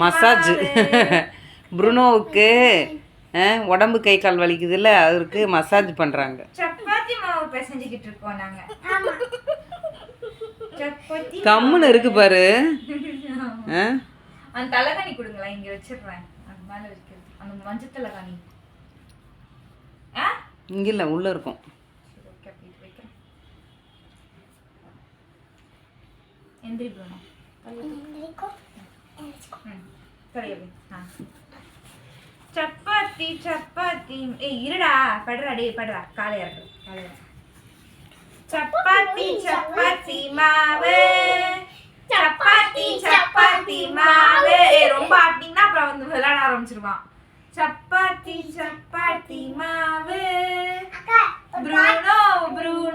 Massage ப்ரூனோவுக்கு உடம்பு கை கால் வலிக்குதுல்ல அவருக்கு massage பண்றாங்க. சப்பாத்தி மாவு பிசைஞ்சிக்கிட்டு இருக்கோம் நாங்க. கம்முன்னு இருக்கு பாரு. அந்த தலகாணி கொடுங்களா, இங்க வச்சிடுறேன். அது மேல வைக்கிறது அந்த மஞ்சள் தலகாணி. இங்க இல்ல, உள்ள இருக்கும். எந்திரி ப்ரூனோ. சப்பாத்தி சப்பாத்தி இருடா, படுறா டே படுறா, காலையா இருக்கு. சப்பாத்தி சப்பாத்தி மாவு, சப்பாத்தி சப்பாத்தி மாவு. ரொம்ப ஆட்டிங்கன்னா அப்புறம் வந்து விளையாட ஆரம்பிச்சிருவான். சப்பாத்தி சப்பாத்தி மாவு. Bruno Bruno